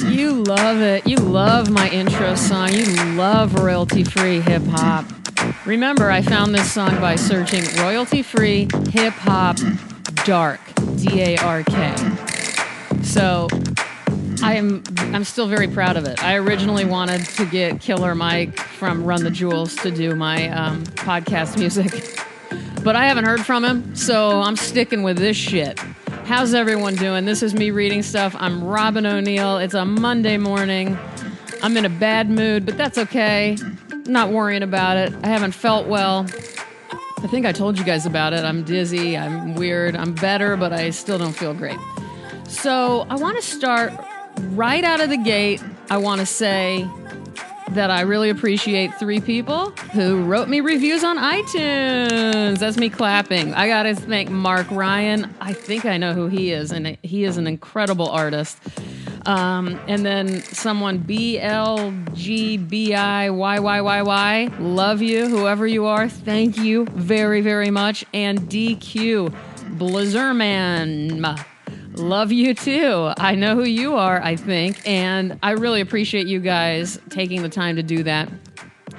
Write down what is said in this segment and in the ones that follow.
You love it. You love my intro song. You love royalty-free hip-hop. Remember, I found this song by searching royalty-free hip-hop dark, D-A-R-K. So I'm still very proud of it. I originally wanted to get Killer Mike from Run the Jewels to do my podcast music, but I haven't heard from him, so I'm sticking with this shit. How's everyone doing? This is me reading stuff. I'm Robyn O'Neill. It's a Monday morning. I'm in a bad mood, but that's okay. I'm not worrying about it. I haven't felt well. I think I told you guys about it. I'm dizzy. I'm weird. I'm better, but I still don't feel great. So I want to start right out of the gate. I want to say that I really appreciate 3 people who wrote me reviews on iTunes. That's me clapping. I got to thank Mark Ryan. I think I know who he is, and he is an incredible artist. And then someone BLGBIYYYY. Love you, whoever you are. Thank you very, very much. And DQ Blizzerman. Love you too. I know who you are, I think, and I really appreciate you guys taking the time to do that.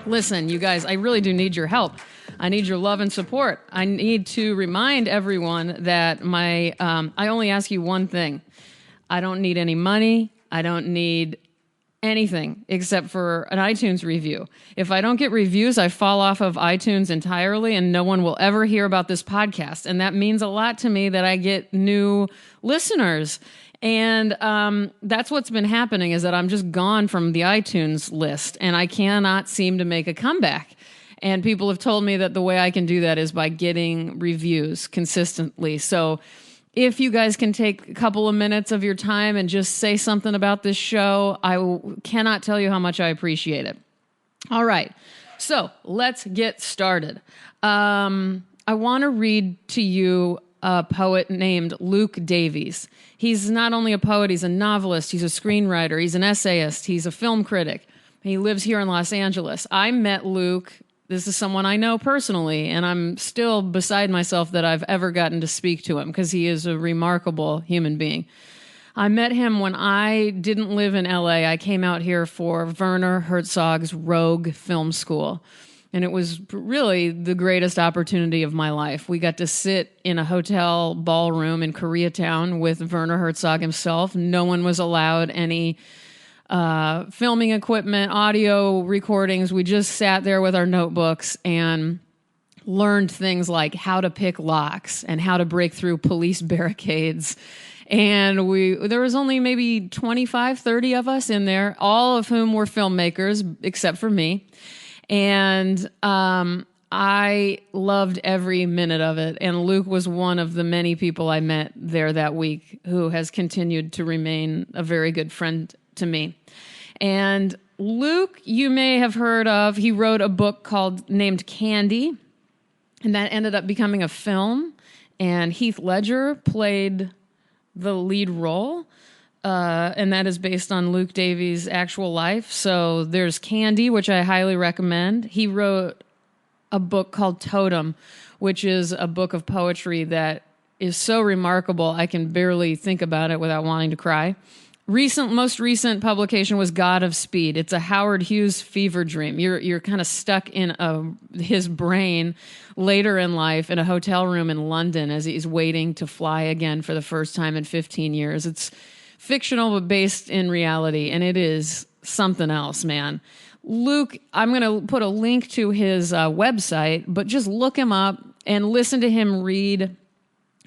Listen, you guys, I really do need your help. I need your love and support. I need to remind everyone that I only ask you one thing. I don't need any money. I don't need anything except for an iTunes review. If I don't get reviews, I fall off of iTunes entirely and no one will ever hear about this podcast. And that means a lot to me that I get new listeners. And that's what's been happening, is that I'm just gone from the iTunes list and I cannot seem to make a comeback. And people have told me that the way I can do that is by getting reviews consistently. So if you guys can take a couple of minutes of your time and just say something about this show, I cannot tell you how much I appreciate it. All right, so let's get started. I want to read to you a poet named Luke Davies. He's not only a poet, he's a novelist, he's a screenwriter, he's an essayist, he's a film critic. He lives here in Los Angeles. I met Luke. This is someone I know personally, and I'm still beside myself that I've ever gotten to speak to him because he is a remarkable human being. I met him when I didn't live in LA. I came out here for Werner Herzog's Rogue Film School, and it was really the greatest opportunity of my life. We got to sit in a hotel ballroom in Koreatown with Werner Herzog himself. No one was allowed any filming equipment, audio recordings. We just sat there with our notebooks and learned things like how to pick locks and how to break through police barricades. And there was only maybe 25, 30 of us in there, all of whom were filmmakers, except for me. And I loved every minute of it. And Luke was one of the many people I met there that week who has continued to remain a very good friend to me. And Luke, you may have heard of. He wrote a book named Candy, and that ended up becoming a film. And Heath Ledger played the lead role, and that is based on Luke Davies' actual life. So there's Candy, which I highly recommend. He wrote a book called Totem, which is a book of poetry that is so remarkable I can barely think about it without wanting to cry. Most recent publication was God of Speed. It's a Howard Hughes fever dream. You're kind of stuck in his brain later in life in a hotel room in London as he's waiting to fly again for the first time in 15 years. It's fictional but based in reality, and it is something else, man. Luke, I'm going to put a link to his website, but just look him up and listen to him read.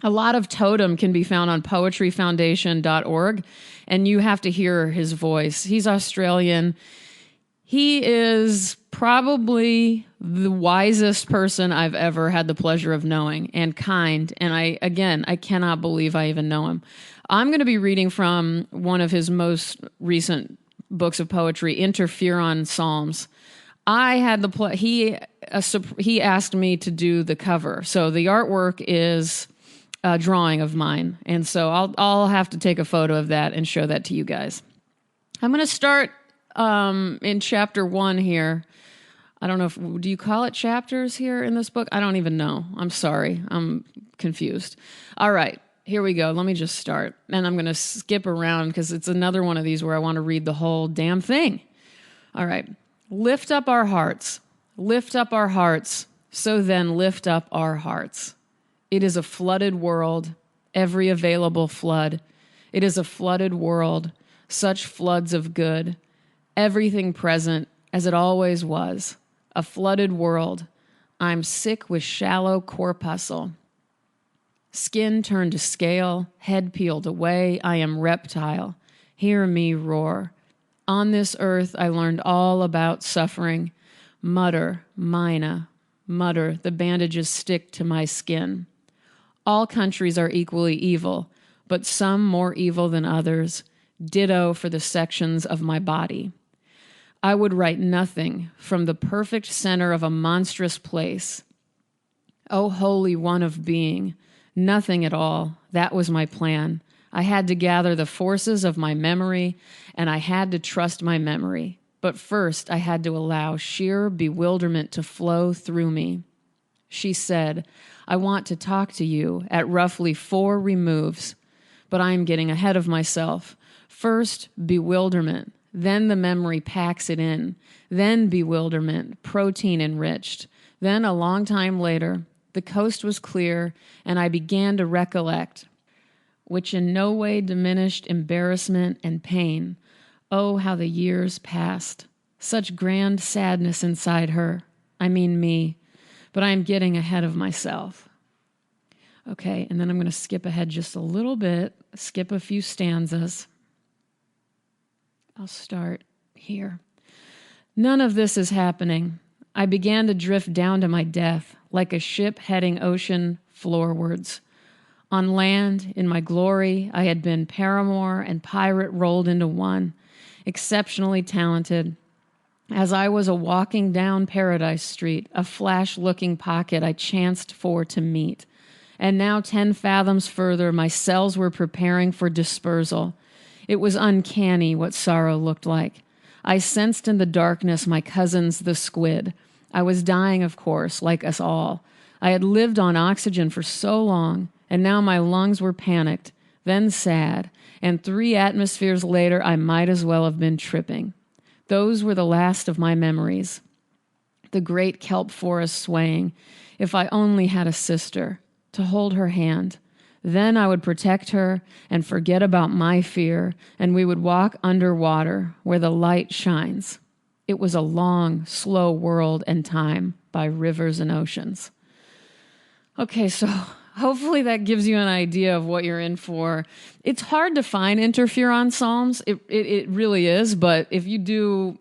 A lot of Totem can be found on poetryfoundation.org, and you have to hear his voice. He's Australian. He is probably the wisest person I've ever had the pleasure of knowing, and kind. And I cannot believe I even know him. I'm going to be reading from one of his most recent books of poetry, INTERFERON PSALMS. I had he asked me to do the cover. So the artwork is a drawing of mine. And so I'll have to take a photo of that and show that to you guys. I'm going to start in chapter 1 here. I don't know do you call it chapters here in this book? I don't even know. I'm sorry. I'm confused. All right. here we go. Let me just start. And I'm going to skip around because it's another one of these where I want to read the whole damn thing. All right. Lift up our hearts. Lift up our hearts. So then lift up our hearts. It is a flooded world, every available flood. It is a flooded world, such floods of good. Everything present as it always was. A flooded world. I'm sick with shallow corpuscle. Skin turned to scale, head peeled away. I am reptile. Hear me roar. On this earth I learned all about suffering. Mutter, mina, mutter, the bandages stick to my skin. All countries are equally evil, but some more evil than others. Ditto for the sections of my body. I would write nothing from the perfect center of a monstrous place. O Holy One of Being, nothing at all. That was my plan. I had to gather the forces of my memory, and I had to trust my memory. But first, I had to allow sheer bewilderment to flow through me. She said, I want to talk to you at roughly 4 removes, but I am getting ahead of myself. First, bewilderment. Then the memory packs it in. Then bewilderment, protein enriched. Then a long time later, the coast was clear, and I began to recollect, which in no way diminished embarrassment and pain. Oh, how the years passed. Such grand sadness inside her. I mean me. But I am getting ahead of myself. Okay, and then I'm going to skip ahead just a little bit, skip a few stanzas. I'll start here. None of this is happening. I began to drift down to my death, like a ship heading ocean floorwards. On land, in my glory, I had been paramour and pirate rolled into one, exceptionally talented. As I was walking down Paradise Street, a flash-looking pocket I chanced for to meet. And now 10 fathoms further, my cells were preparing for dispersal. It was uncanny what sorrow looked like. I sensed in the darkness my cousins, the squid. I was dying, of course, like us all. I had lived on oxygen for so long, and now my lungs were panicked, then sad, and 3 atmospheres later I might as well have been tripping. Those were the last of my memories. The great kelp forest swaying. If I only had a sister, to hold her hand. Then I would protect her and forget about my fear, and we would walk underwater where the light shines. It was a long, slow world and time by rivers and oceans. Okay, so hopefully that gives you an idea of what you're in for. It's hard to find interferon psalms. It really is, but if you do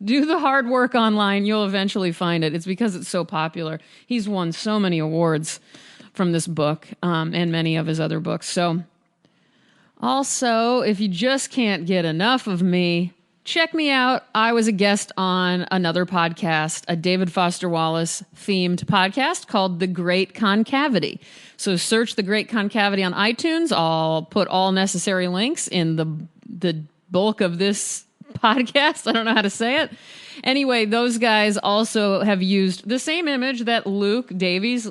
the hard work online, you'll eventually find it. It's because it's so popular. He's won so many awards from this book and many of his other books. So also, if you just can't get enough of me, check me out. I was a guest on another podcast, a David Foster Wallace themed podcast called The Great Concavity. So search The Great Concavity on iTunes. I'll put all necessary links in the bulk of this podcast. I don't know how to say it. Anyway, those guys also have used the same image that Luke Davies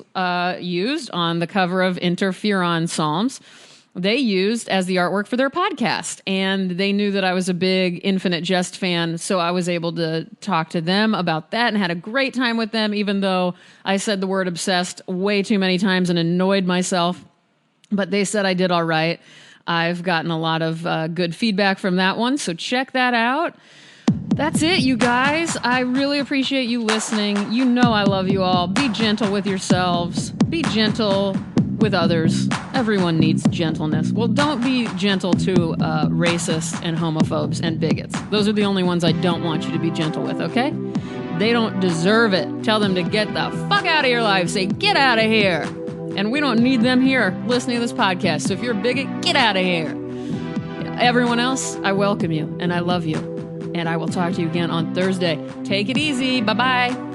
used on the cover of Interferon Psalms. They used as the artwork for their podcast, and they knew that I was a big Infinite Jest fan, so I was able to talk to them about that and had a great time with them, even though I said the word obsessed way too many times and annoyed myself. But they said I did all right. I've gotten a lot of good feedback from that one, so check that out. That's it, you guys. I really appreciate you listening. You know I love you all. Be gentle with yourselves. Be gentle with others. Everyone needs gentleness. Well, don't be gentle to racists and homophobes and bigots. Those are the only ones I don't want you to be gentle with, okay? They don't deserve it. Tell them to get the fuck out of your life. Say, get out of here. And we don't need them here listening to this podcast. So if you're a bigot, get out of here. Everyone else, I welcome you and I love you. And I will talk to you again on Thursday. Take it easy. Bye-bye.